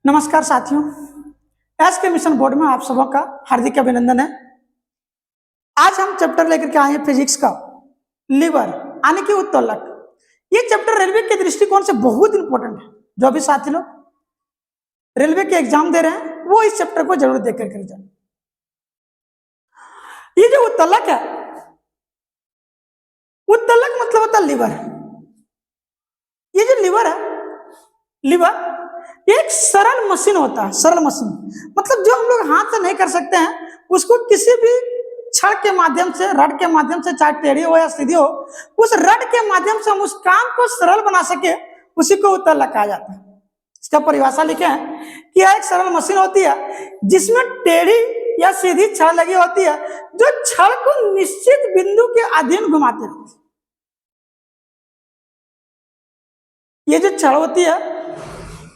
नमस्कार साथियों। एस के मिशन बोर्ड में आप सबों का हार्दिक अभिनंदन है। आज हम चैप्टर लेकर के आए हैं फिजिक्स का, लीवर यानी कि उत्तोलक। ये चैप्टर रेलवे के दृष्टिकोण से बहुत इंपॉर्टेंट है। जो भी साथी लोग रेलवे के एग्जाम दे रहे हैं वो इस चैप्टर को जरूर देख कर जाए। ये जो उत्तोलक है, उत्तोलक मतलब होता है लीवर। ये जो लीवर है, लीवर एक सरल मशीन होता है। सरल मशीन मतलब जो हम लोग हाथ से नहीं कर सकते हैं उसको किसी भी छड़ के माध्यम से, रड के माध्यम से, चाहे टेढ़ी हो या सीधी हो, उस रड के माध्यम से हम उस काम को सरल बना सके, उसी को उत्तोलक कहा जाता है। इसका परिभाषा लिखे हैं कि यह एक सरल मशीन होती है जिसमें टेढ़ी या सीधी छड़ लगी होती है जो छड़ को निश्चित बिंदु के अधीन घुमाती रहती है। ये जो छड़ होती है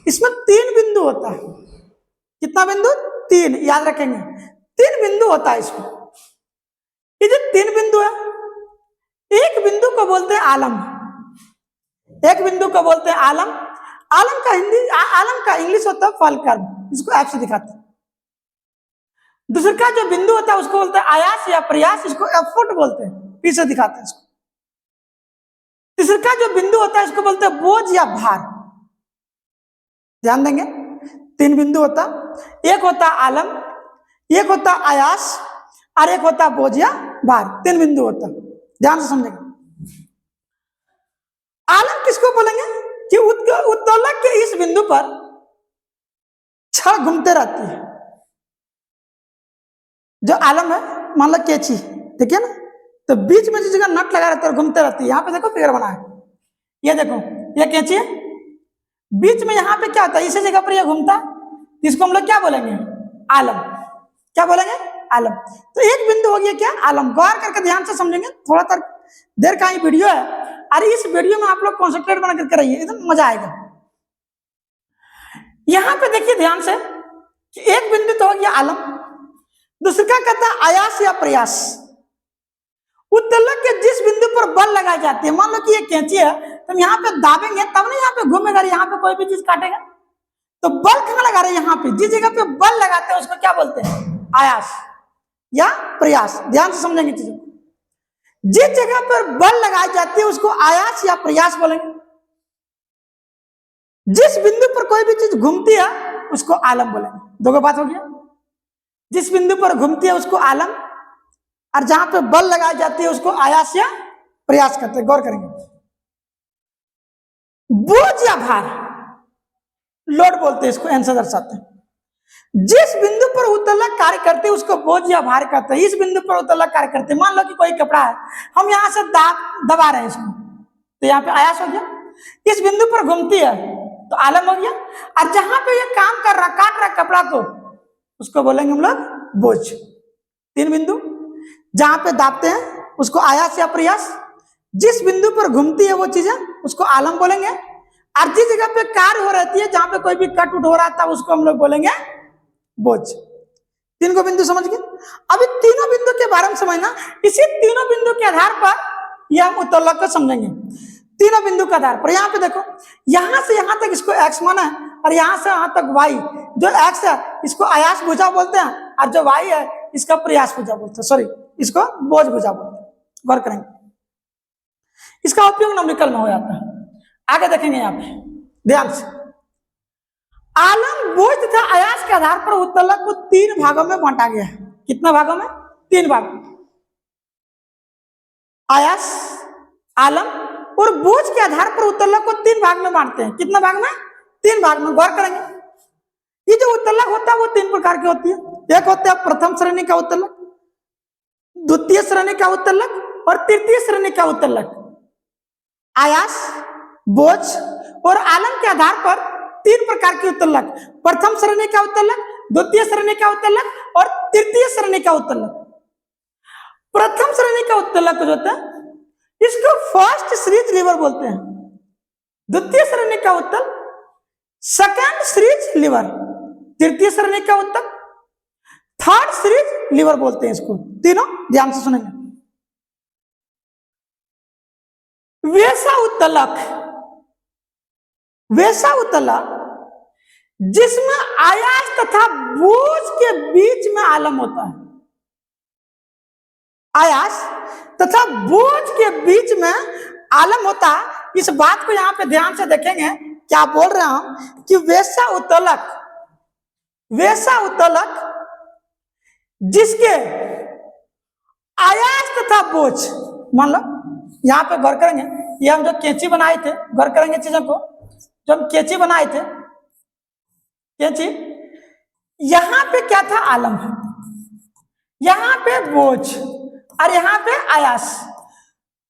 इसमें 3 बिंदु होता है। कितना बिंदु? 3, याद रखेंगे। 3 बिंदु होता है इसमें। ये जो 3 बिंदु है, एक बिंदु को बोलते हैं आलम। एक बिंदु को बोलते हैं आलम। आलम का हिंदी, आलम का इंग्लिश होता है फलकर्म। इसको ऐप से दिखाते हैं। दूसरा का जो बिंदु होता है उसको बोलते हैं आयास या प्रयास। इसको एफर्ट बोलते हैं, पीछे दिखाते हैं इसको। तीसरा का जो बिंदु होता है इसको बोलते हैं बोझ या भार। ध्यान देंगे, 3 बिंदु होता, एक होता आलम, एक होता आयास और एक होता बोझ या भार। 3 बिंदु होता, ध्यान से समझेंगे। आलम किसको बोलेंगे कि उत्तोलक के इस बिंदु पर छड़ घूमते रहती है। जो आलम है, मान लो कैंची, देखिए ना, तो बीच में जिस जगह नट लगा रहता है घूमते रहती है। यहाँ पे देखो फिगर बना है, ये देखो, ये कैंची है, बीच में यहाँ पे क्या होता है, इसी जगह पर ये घूमता, इसको हम लोग क्या बोलेंगे? आलम। क्या बोलेंगे? आलम। तो एक बिंदु हो गया क्या? आलम। गौर करके ध्यान से समझेंगे, थोड़ा तक देर का ही वीडियो है, अरे इस वीडियो में आप लोग कॉन्सेंट्रेट बना करके रहिए, एकदम मजा आएगा। यहां पे देखिए ध्यान से कि एक बिंदु तो हो गया आलम, दूसरा कहता है आयास या प्रयास। उत्तोलक के जिस बिंदु पर बल लगाई जाती है, मान लो कि ये कैंची है, तो यहाँ पे दाबेंगे तब ना यहाँ पे घूमेगा, यहाँ पे कोई भी चीज काटेगा। तो बल कहाँ लगा रहे हैं? यहाँ पे जिस जगह पे बल लगाते हैं उसको क्या बोलते हैं? आयास या प्रयास। ध्यान से समझेंगे चीजों। जिस जगह पर बल लगाई जाती है उसको आयास या प्रयास बोलेंगे। जिस बिंदु पर कोई भी चीज घूमती है उसको आलम बोलेंगे। दो बात हो गया। जिस बिंदु पर घूमती है उसको आलम, और जहां पे बल लगाई जाती है उसको आयास या प्रयास करते हैं। गौर करेंगे। बोझ या भार, लोड बोलते हैं इसको, आंसर दर्शाते हैं। जिस बिंदु पर उत्तोलक कार्य करते हैं उसको बोझ या भार कहते हैं। इस बिंदु पर उत्तोलक कार्य करते हैं, मान लो कि कोई कपड़ा है, हम यहां से दबा रहे हैं इसको, तो यहाँ पे आयास हो गया। इस बिंदु पर घूमती है तो आलम हो गया, और जहां पे ये काम कर रहा, काट रहा कपड़ा को, उसको बोलेंगे हम लोग बोझ। 3 बिंदु, जहां पे दाबते हैं उसको आयास या प्रयास, जिस बिंदु पर घूमती है वो चीजें उसको आलम बोलेंगे, और जिस जगह पे कार्य हो रहती है, जहां पे कोई भी कट उठ हो रहा था, उसको हम लोग बोलेंगे बोझ। 3 को बिंदु समझ गए। अभी तीनों बिंदु के बारे में समझना, इसी तीनों बिंदु के आधार पर यह हम उत्तोलक को समझेंगे। तीनों बिंदु के आधार पर यहाँ पे देखो, यहां से यहां तक इसको एक्स माना है, और यहां से यहां तक वाई। जो एक्स है इसको आयास भुजा बोलते हैं, और जो वाई है इसका प्रयास भुजा बोलते हैं, सॉरी इसको बोझ भुजा बोलते हैं। गौर करेंगे, इसका उपयोग न्यूमेरिकल में हो जाता है। आगे देखेंगे यहाँ पे ध्यान से। आलम, बोझ तथा आयास के आधार पर उत्तोलक को 3 भागों में बांटा गया है। कितना भागों में? 3 भाग। आयास, आलम और बोझ के आधार पर उत्तोलक को 3 भाग में बांटते हैं। कितना भाग में? 3 भाग में। गौर करेंगे, ये जो उत्तोलक होता है वो 3 प्रकार की होती है। एक होता है प्रथम श्रेणी का उत्तोलक, द्वितीय श्रेणी का उत्तोलक और तृतीय श्रेणी का उत्तोलक। आयास, बोझ और आलम के आधार पर 3 प्रकार के उत्तोलक, प्रथम श्रेणी का उत्तोलक, द्वितीय श्रेणी का उत्तोलक और तृतीय श्रेणी का उत्तोलक। प्रथम श्रेणी का उत्तोलक जो होता है इसको फर्स्ट सीरीज लीवर बोलते हैं। द्वितीय श्रेणी का उत्तल सेकंड सीरीज लीवर, तृतीय श्रेणी का उत्तल थर्ड सीरीज लीवर बोलते हैं इसको। तीनों ध्यान से सुनेंगे। वैसा उत्तोलक जिसमें आयास तथा बोझ के बीच में आलम होता है। आयास तथा बोझ के बीच में आलम होता है। इस बात को यहां पे ध्यान से देखेंगे, क्या बोल रहे हैं हम कि वैसा उत्तलक जिसके आयास तथा बोझ, मान लो यहां पे गौर करेंगे, ये हम जो कैंची बनाए थे, गौर करेंगे चीजों को, जो हम कैंची बनाए थे, कैंची, यहां पे क्या था, आलम है, यहां पे बोझ और यहां पे आयास।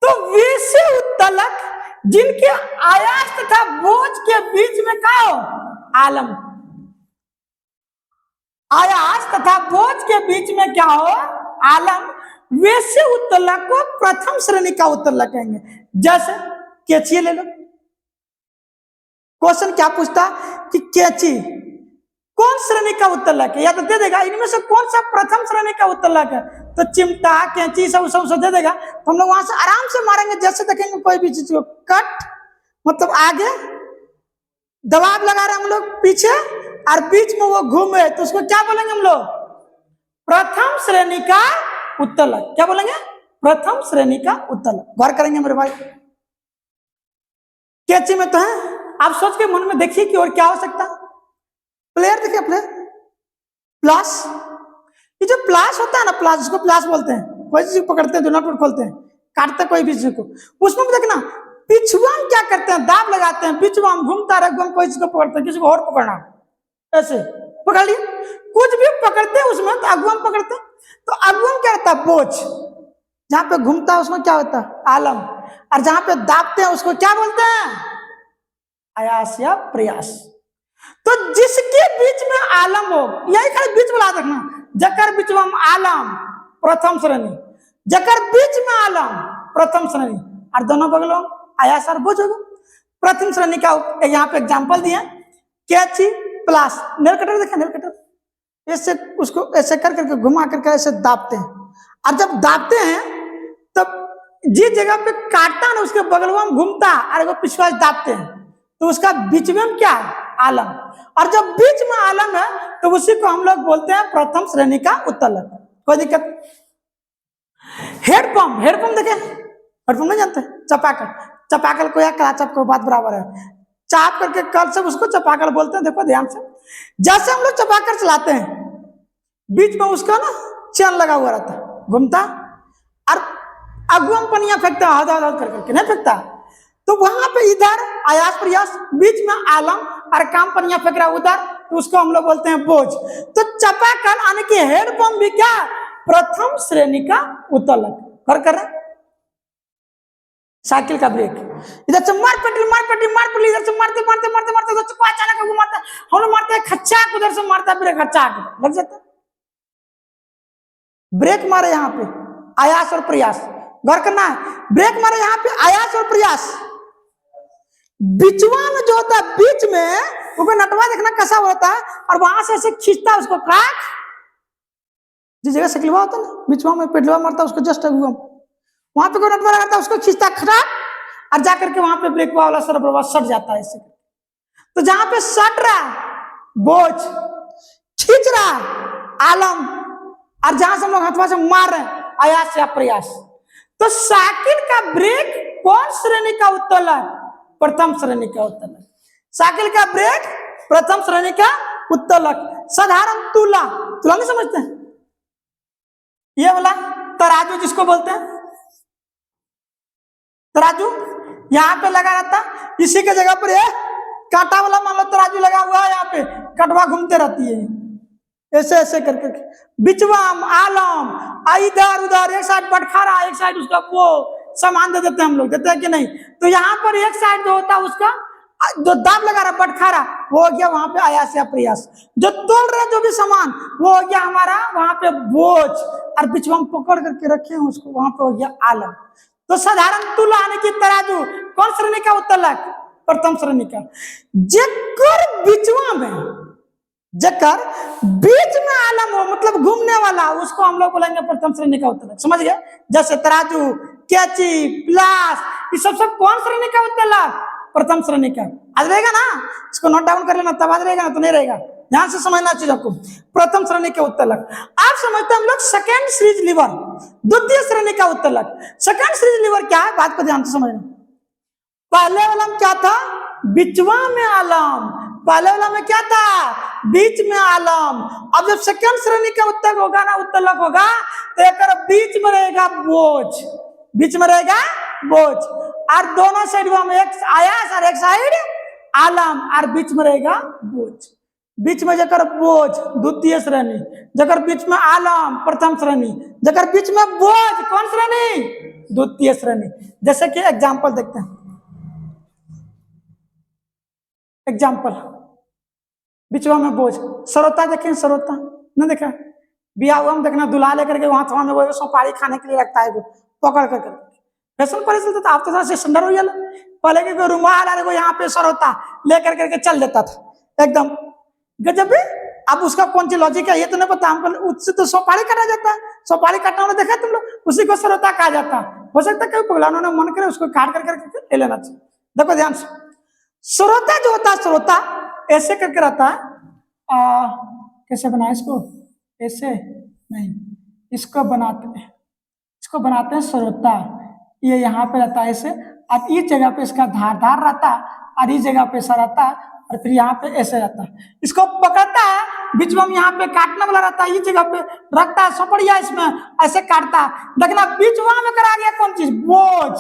तो वैसे उत्तलक जिनके आयास तथा बोझ के बीच में क्या हो, आलम। आयास तथा बोझ के बीच में क्या हो, आलम। वैसे उत्तलक को प्रथम श्रेणी का उत्तलक कहेंगे। जैसे कैंची ले लो, क्वेश्चन क्या पूछता कि कैंची कौन श्रेणी का उत्तलक है, या तो दे देगा इनमें से कौन सा प्रथम श्रेणी का उत्तलक है, तो चिमटा, कैंची सब दे देगा, तो हम लोग वहां से आराम से मारेंगे। जैसे देखेंगे कोई भी चीज को कट, मतलब आगे दबाव लगा रहे हम लोग पीछे, और बीच में वो घूमे, तो उसको क्या बोलेंगे हम लोग, प्रथम श्रेणी का उत्तलक। क्या बोलेंगे, प्रथम श्रेणी का उत्तलक। गौर करेंगे मेरे भाई, कैंची में तो है, आप सोच के मन में देखिए कि और क्या हो सकता है। प्लेयर देखिए, प्लेयर, प्लास, ये जो प्लास होता है ना, प्लास, जिसको प्लास बोलते हैं, कोई चीज पकड़ते हैं, नट खोलते हैं, काटते कोई भी चीज को, उसमें भी देखना पिछुआ क्या करते हैं, दाब लगाते हैं, पिछुआ घूमता रहे, कोई चीज को पकड़ते हैं, किसी को और पकड़ना, ऐसे पकड़ लिए, कुछ भी पकड़ते हैं उसमें तो अगुम पकड़ते हैं। तो अगुम क्या होता है, बोझ, जहां पे घूमता है उसमें क्या होता है, आलम, और जहां पे दाबते हैं उसको क्या बोलते हैं, आयास या प्रयास। तो जिसके बीच में आलम हो, यही खाली बीच में ला रखना, जकर बीच में आलम प्रथम श्रेणी, जकर बीच में आलम प्रथम श्रेणी, और दोनों बगलों आयास और बोझ होगा। प्रथम श्रेणी का यहाँ पे एग्जांपल दिया, कैंची, प्लास, नेल कटर देखें, नेल कटर ऐसे उसको ऐसे कर करके घुमा करके ऐसे दाबते हैं, और जब दाबते हैं तब जिस जगह पे काटता है ना उसके बगल में घूमता है, और वो पिछवा दाबते हैं, तो उसका बीच में क्या है, आलम। और जब बीच में आलम है तो उसी को हम लोग बोलते हैं प्रथम श्रेणी का उत्तलक। कोई दिक्कत। हेडपंप, हेडपंप देखे, हेडपंप नहीं जानते, चपाकल, चपाकल को या कलाचप को बात बराबर है, चाप करके कल से उसको चपाकल बोलते हैं। देखो ध्यान से, जैसे हम लोग चपाकल चलाते हैं, बीच में उसका ना चैन लगा हुआ रहता है, घूमता, और अगुम पनिया फेंकता है, हदा हदा करके नहीं फेंकता, तो वहां पे इधर आयास प्रयास, बीच में आलम, और काम पनिया फेंक रहा उधर, तो उसको हम लोग बोलते हैं बोझ। तो चपाकल यानी कि हेडपंप भी क्या, प्रथम श्रेणी का उत्तलक। कर रहे साइकिल का ब्रेक, इधर से मार पेट्रोल, मार पेट्रोल, मार पेट्रोल, इधर से मारते मारते मारते मारते उधर से अचानक घुमाता है, हम लोग मारते हैं खच्चाक, उधर से मारता है ब्रेक, खच्चाक लग जाता है। ब्रेक मारे यहाँ पे आयास और प्रयास, गौर करना है, ब्रेक मारे यहाँ पे आयास और प्रयास। बिचवा में जो होता है, बीच में वो नटवा देखना कैसा होता है, और वहां से ऐसे खींचता है उसको, क्रैक, जिस जगह साइकिलवा होता है ना, बिचवा में पेडलवा मारता है उसको, जस्ट वहां पे कोई नटवा लगाता है उसको, खींचता खटाक, और जाकर के वहां पे ब्रेक वाला सरबरवा सट जाता है ऐसे। तो जहां पे सट रहा बोझ, खींच रहा आलम, और जहां से हम लोग हथवा से मार रहे हैं आयास या प्रयास। तो साइकिल का ब्रेक कौन श्रेणी का उत्तोलन, प्रथम श्रेणी का उत्तोलन। साइकिल का ब्रेक प्रथम श्रेणी का उत्तोलक। साधारण तुला, तुला नहीं समझते हैं, ये वाला तराजू जिसको बोलते हैं, तराजू यहाँ पे लगा रहता, इसी के जगह पर ये कांटा वाला मान लो तराजू लगा हुआ है, यहाँ पे कटवा घूमते रहती है ऐसे ऐसे करके, बिचवाम आलम, इधर उधर, एक साइड बटखारा, एक साइड उसका वो सामान दे देते हैं हम लोग, देते हैं कि नहीं। तो यहाँ पर एक साइड जो होता है उसका जो दाब लगा रहा बटखारा, वो हो गया वहां पे आयास या प्रयास। जो तोड़ रहे जो भी सामान वो हो गया हमारा वहां पे बोझ, और बिचवाम पकड़ करके रखे हैं उसको, वहां पे हो गया आलम। तो साधारण तुला यानी कि तराजू कौन श्रेणी का उत्तोलक, प्रथम श्रेणी का। जेकर बिचवा में, जेकर बीच में आलम हो मतलब घूमने वाला, उसको हम लोग बोलेंगे प्रथम श्रेणी का उत्तोलक। समझ गए। जैसे तराजू, कैंची, प्लास, ये सब कौन श्रेणी का उत्तोलक, प्रथम श्रेणी का। आज रहेगा ना, इसको नोट डाउन कर लेना, तब आज रहेगा ना तो नहीं रहेगा। ध्यान से समझना चीजों को। प्रथम श्रेणी के उत्तलक आप समझते हैं हम लोग सेकेंड सीरीज लीवर, द्वितीय श्रेणी का उत्तलक। सेकेंड सीरीज लीवर क्या है, बात को ध्यान से समझना। पहले वाला में क्या था, बिचवा में आलम, पहले वाला में क्या था, बीच में आलम। अब जब सेकंड श्रेणी का उत्तलक होगा ना, उत्तलक होगा तो एक बीच में रहेगा बोझ, बीच में रहेगा बोझ, और दोनों साइड में एक आयास और एक साइड आलम, और बीच में रहेगा बोझ। बीच में जकर बोझ द्वितीय श्रेणी, जकर बीच में आलम प्रथम श्रेणी, जकर बीच में बोझ कौन श्रेणी, द्वितीय श्रेणी। जैसे कि एग्जाम्पल देखते हैं, एग्जाम्पल बिचवा में बोझ, सरोता देखें, सरोता ना देखा, बिया हुआ में देखना, दुल्हा लेकर के वहां थवा में वो सुपारी खाने के लिए रखता है, वो पकड़ कर फैशन पर तो आप तो से सुंदर हो गया। पहले के रुमाल आ रहे यहाँ पे सरोता लेकर करके चल देता था एकदम गजब। अब उसका कौन सी लॉजिक है ये तो नहीं पता हमको, उससे तो सुपारी काटा जाता है, सुपारी काटना उन्होंने देखा तुम लोग, उसी को सरोता कहा जाता। हो सकता है कभी पगला उन्होंने मन करे उसको काट कर करके ले लेना चाहिए। देखो ध्यान से, श्रोता जो होता है, श्रोता ऐसे करके रहता है, कैसे बनाए इसको, ऐसे नहीं, इसको बनाते हैं श्रोता। ये यहाँ पे रहता है ऐसे, और इस जगह पे इसका धार रहता है, और इस जगह पे ऐसा रहता है, और फिर यहाँ पे ऐसे रहता है। इसको पकड़ता है, बीच में यहाँ पे काटने वाला रहता है, इस जगह पे रखता है सपड़िया, इसमें ऐसे काटता है। देखना बीच वहां में करा गया कौन चीज, बोझ,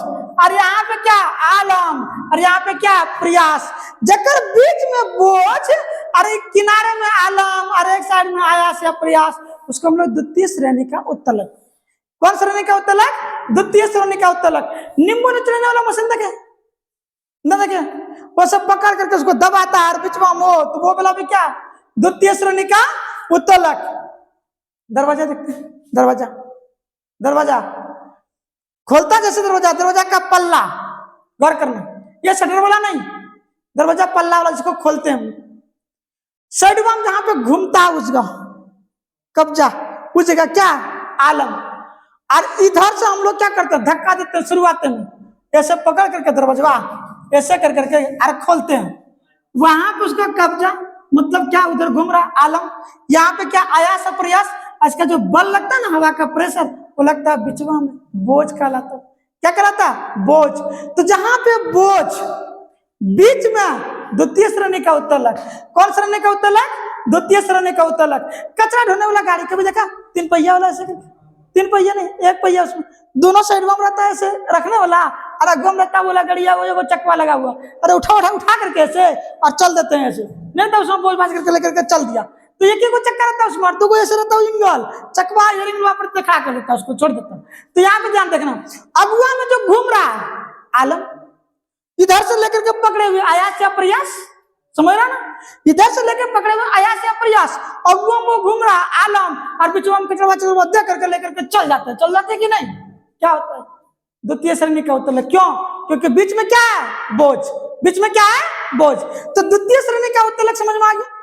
और यहाँ पे क्या आलम, और यहाँ पे क्या प्रयास। जकर बीच में बोझ और एक किनारे में आलम और एक साइड में आयास या प्रयास, उसको हम लोग द्वितीय श्रेणी का उत्तलक। कौन श्रेणी का उत्तलक, द्वितीय श्रेणी का उत्तलक। नींबू निचोड़ने वाला मशीन देखे न देखे, वो सब पकड़ करके उसको दबाता है, बिचवा में तो वो वाला भी क्या, द्वितीय श्रेणी का उत्तलक। दरवाजा देखते हैं, दरवाजा, दरवाजा खोलता जैसे दरवाजा, दरवाजा का पल्ला गौर करना, ये शटर वाला नहीं, दरवाजा पल्ला वाला जिसको खोलते हैं। साइड में जहां पे घूमता है उसका कब्जा, उस जगह क्या आलम। और इधर से हम लोग क्या करते हैं, धक्का देते हैं शुरुआत में, ऐसे पकड़ करके दरवाजा ऐसे कर करके और खोलते हैं, वहां पे उसका कब्जा, मतलब क्या उधर घूम रहा आलम। यहाँ पे क्या आयास और प्रयास, इसका जो बल लगता है ना, हवा का प्रेशर, वो लगता है बिचवा में, बोझ कहलाता। क्या कहलाता, बोझ। तो जहां पे बोझ, बीच में द्वितीय श्रेणी का उत्तलक। कौन श्रेणी का उत्तलक, द्वितीय श्रेणी का उत्तलक। कचरा ढोने वाला गाड़ी कभी देखा, 3 पहिया वाला ऐसे, 3 पहिया नहीं 1 पहिया, उसमें दोनों साइड में रहता है ऐसे रखने वाला, और अगम रहता है बोला गड़िया, वो चकवा लगा हुआ, अरे उठा उठा उठा करके ऐसे और चल देते हैं ऐसे, नहीं तो उसमें बोझ बाज करके लेकर के चल दिया। तो एक ही को चक्कर रहता है उसमें, तो ऐसे रहता है इंगल चकवा, पर दिखा कर देता है, उसको छोड़ देता है। तो यहाँ पे ध्यान देखना, अगुआ में जो घूम रहा है आलम, इधर से लेकर के पकड़े हुए आयास या प्रयास, समझ रहा ना, इधर से लेकर पकड़े हुए आयास या प्रयास, अगुआ में घूम रहा आलम, और बीच में कचरा दे करके लेकर के चल जाते कि नहीं, क्या होता है, द्वितीय श्रेणी का उत्तलक। क्यों, क्योंकि बीच में क्या है, बोझ, बीच में क्या है, बोझ। तो द्वितीय श्रेणी का उत्तलक समझ में आ गया।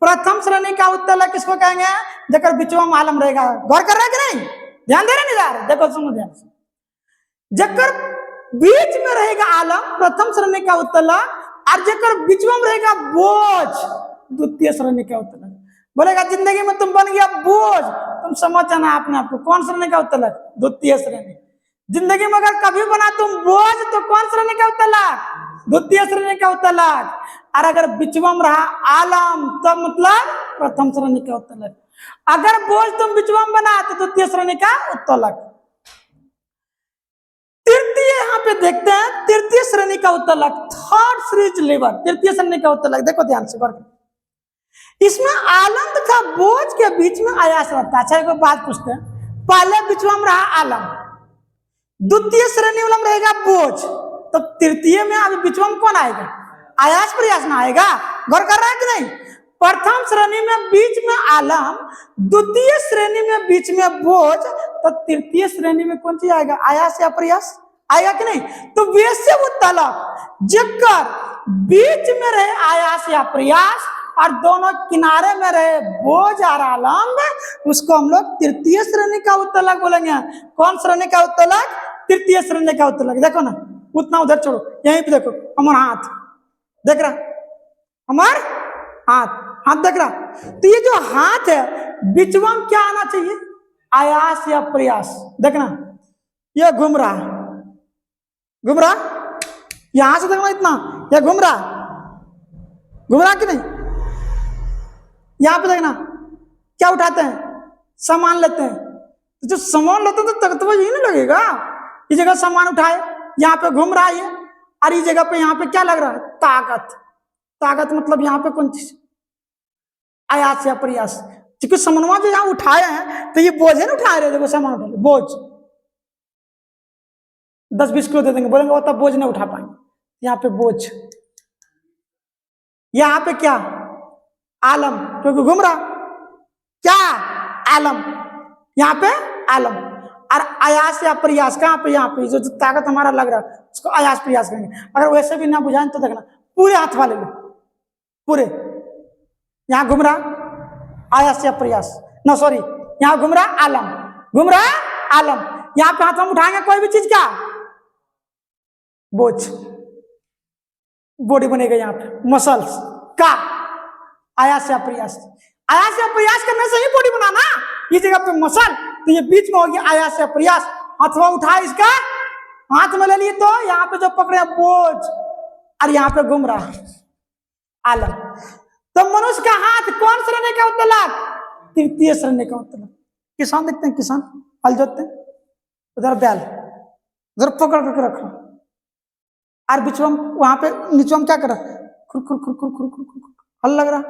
प्रथम श्रेणी का उत्तलक किसको कहेंगे, जकर बीचवा में आलम रहेगा। गौर कर रहे कि नहीं, ध्यान दे रहे नहीं यार, देखो सुनो ध्यान से, जकर बीच में रहेगा आलम प्रथम श्रेणी का उत्तलक, और जकर बीचवा में रहेगा बोझ द्वितीय श्रेणी का उत्तलक। बोलेगा जिंदगी में तुम बन गया बोझ, तुम समझ जाना अपने आप को, कौन श्रेणी का उत्तलक, द्वितीय श्रेणी। जिंदगी में अगर कभी बना तुम बोझ तो कौन श्रेणी का उत्तलक, द्वितीय श्रेणी का उत्तलक। और अगर बिचवा में रहा आलम तो मतलब प्रथम श्रेणी का उत्तलक। अगर बोझ तुम बिचवा में बना तो द्वितीय श्रेणी का उत्तलक। तृतीय यहाँ पे देखते हैं, तृतीय श्रेणी का उत्तलक, थर्ड सीरीज लीवर, तृतीय श्रेणी का उत्तलक। देखो ध्यान से, इसमें आलम तथा बोझ के बीच में आयास रहता है। अच्छा एक बात पूछते हैं, पहले बिचवा में रहा आलम, द्वितीय श्रेणी वाला में रहेगा बोझ, तो तृतीय में अभी बिचवा में कौन आएगा, आयास प्रयास ना आएगा। गौर कर रहा है कि नहीं, प्रथम श्रेणी में बीच में आलम, द्वितीय श्रेणी में बीच में बोझ, तो तृतीय श्रेणी में कौन चीज आएगा, आयास या प्रयास आएगा कि नहीं। तो वैसे उत्तलक जकर बीच में रहे आयास या प्रयास और दोनों किनारे में रहे बोझ और आलम, उसको हम लोग तृतीय श्रेणी का उत्तलक बोलेंगे। कौन श्रेणी का उत्तलक, तृतीय श्रेणी का उत्तलक। देखो ना, उतना उधर छोड़ो, यहीं पे देखो हमारा हाथ देख रहा, हमार हाथ हाथ देख रहा। तो ये जो हाथ है बीचवा में क्या आना चाहिए, आयास या प्रयास। देखना ये घूम रहा, घूम रहा, यहां से देखना इतना, ये घूम रहा कि नहीं। यहां पे देखना क्या उठाते हैं, सामान लेते हैं। तो जो सामान लेते हैं तो तख्तवा यही नहीं लगेगा, इस जगह सामान उठाए, यहाँ पे घूम रहा है, और इस जगह पे यहाँ पे क्या लग रहा है, ताकत। ताकत मतलब यहाँ पे कौन चीज, आयास या प्रयास। क्योंकि सामानवा जो यहाँ उठाए हैं तो ये बोझ है ना, उठा रहे, देखो सामान उठा, बोझ 10-20 किलो दे देंगे, बोलेंगे वो तब बोझ नहीं उठा पाएंगे। यहाँ पे बोझ, यहाँ पे क्या, आलम, क्योंकि घूम रहा, क्या आलम, यहाँ पे आलम। और आयास या प्रयास कहाँ पे, यहाँ पे जो ताकत हमारा लग रहा है उसको आयास प्रयास करेंगे। अगर वैसे भी ना बुझाएं तो देखना पूरे हाथ वाले लो, पूरे, यहाँ घूम रहा आयास या प्रयास, ना सॉरी, यहाँ घूम रहा आलम, घूम रहा आलम। यहाँ पे हाथ हम उठाएंगे कोई भी चीज का, बोझ, बॉडी बनेगा यहाँ पे, मसल्स का आयास या प्रयास। आयास या प्रयास करने से ही बॉडी बनाना, इस जगह पे मसल, तो ये बीच में हो गया आयास या प्रयास। हथवा उठा इसका, हाथ में ले लिए तो यहाँ पे जो पकड़े बोझ, और यहाँ पे घूम रहा आलम। तो मनुष्य का हाथ कौन श्रेणी का उत्तलक, तृतीय श्रेणी का उत्तलक। किसान देखते हैं, किसान हल जोतते हैं, उधर बैल उधर पकड़ करके रखो, और बीचवा वहां पे नीचवा में क्या कर रहा, खुर खुर खुर खुर खुर खुर खुर, हल लग रहा।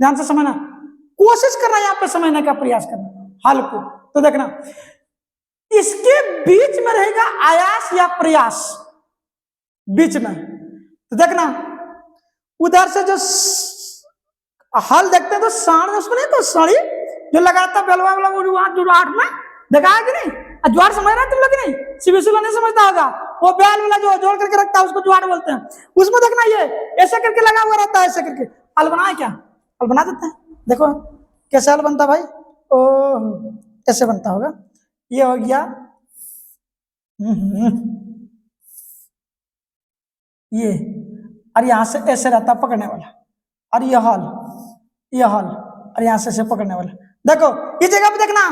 ध्यान से समझना, कोशिश करना यहाँ पे समझने का प्रयास करना हल को। तो देखना इसके बीच में रहेगा आयास या प्रयास, बीच में। तो देखना उधर से जो हल देखते हैं तो साढ़, उसमें नहीं तो साड़ी जो लगाता बेलवा वाला वो जुड़ाहट में देखा है कि नहीं, ज्वार समझ रहा है तुम लोग नहीं, सीबीएसई नहीं समझता होगा, वो बैल वाला जो जोड़ करके रखता है उसको ज्वार बोलते हैं। उसमें देखना ये ऐसे करके लगा हुआ रहता है, ऐसे करके हल बनाए, क्या हल बना देते हैं। देखो कैसे हल बनता भाई, ओ ऐसे बनता होगा, ये हो गया ये, और यहां से ऐसे रहता पकड़ने वाला, और ये हल, ये हल, और यहां से पकड़ने वाला। देखो इस जगह पे देखना,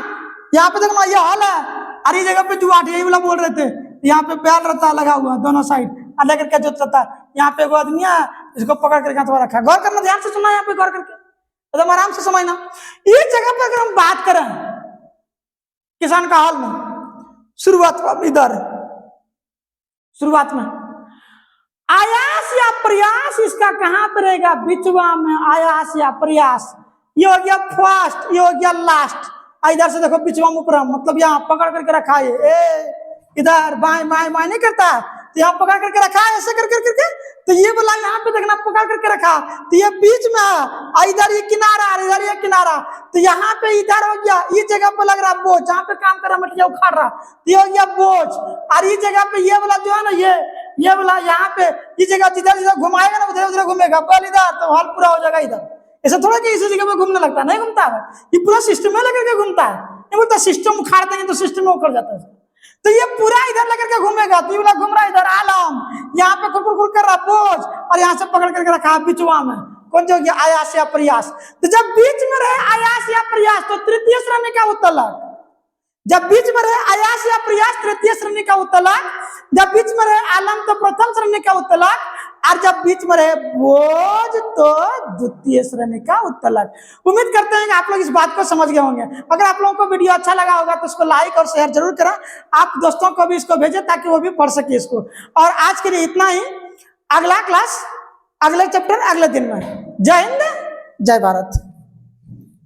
यहाँ पे देखना ये हल है, और इस जगह पे जुआट, यही वाला बोल रहे थे, यहाँ पे बैल रहता लगा हुआ दोनों साइड, और लेकर के जोत रहता। यहाँ पे एगो आदमी है, इसको पकड़ करके हाथ रखा। गौर करना, ध्यान से सुनना, यहाँ पे गौर करके एकदम आराम से समझना। इस जगह पर अगर हम बात करें किसान का हाल में, शुरुआत इधर, शुरुआत में आयास या प्रयास इसका कहां पर रहेगा, बिचवा में आयास या प्रयास। ये हो गया फर्स्ट, ये हो गया लास्ट। इधर से देखो बिचवा में ऊपर, मतलब यहाँ पकड़ करके रखा है, इधर बाएं बाएं बाएं नहीं करता, तो यहाँ पकड़ करके रखा है ऐसे कर करके। तो ये बोला यहाँ पे देखना पकड़ करके रखा, तो ये बीच में है, इधर ये किनारा, इधर ये किनारा। तो यहाँ पे इधर हो गया, इस जगह पे लग रहा बोझ, जहाँ पे काम कर रहा मटिया उखाड़ रहा, तो ये हो गया बोझ। और इस जगह पे ये वाला जो है ना, ये वाला यहाँ पे इस जगह जिधर जिधर घुमाएगा ना उधर उधर घूमेगा, बल इधर तो हल पूरा हो जाएगा इधर। ऐसा थोड़ा कि इसी जगह पे घूमने लगता है, नहीं घूमता है, ये पूरा सिस्टम में लेकर के घूमता है। नहीं बोलता सिस्टम उखाड़ देंगे तो सिस्टम में उखड़ जाता है। तो ये पूरा इधर लेकर के घूमेगा, तो ये वाला घूम रहा है इधर आलम, यहाँ पे खुर कर रहा बोझ, और यहाँ से पकड़ करके रखा बिचवा में कौन जो गया, आयास या प्रयास। तो जब बीच में रहे आयास या प्रयास तो तृतीय श्रेणी का उत्तलक। जब बीच में रहे आयास या प्रयास तृतीय श्रेणी का उत्तलक, जब बीच में रहे आलम तो प्रथम श्रेणी का उत्तलक, और जब बीच में रहे बोझ तो द्वितीय श्रेणी का उत्तलक। उम्मीद करते हैं कि आप लोग इस बात को समझ गए होंगे। अगर आप लोगों को वीडियो अच्छा लगा होगा तो इसको लाइक और शेयर जरूर करें, आप दोस्तों को भी इसको भेजें ताकि वो भी पढ़ सके इसको। और आज के लिए इतना ही, अगला क्लास अगले चैप्टर अगले दिन में। जय हिंद, जय भारत।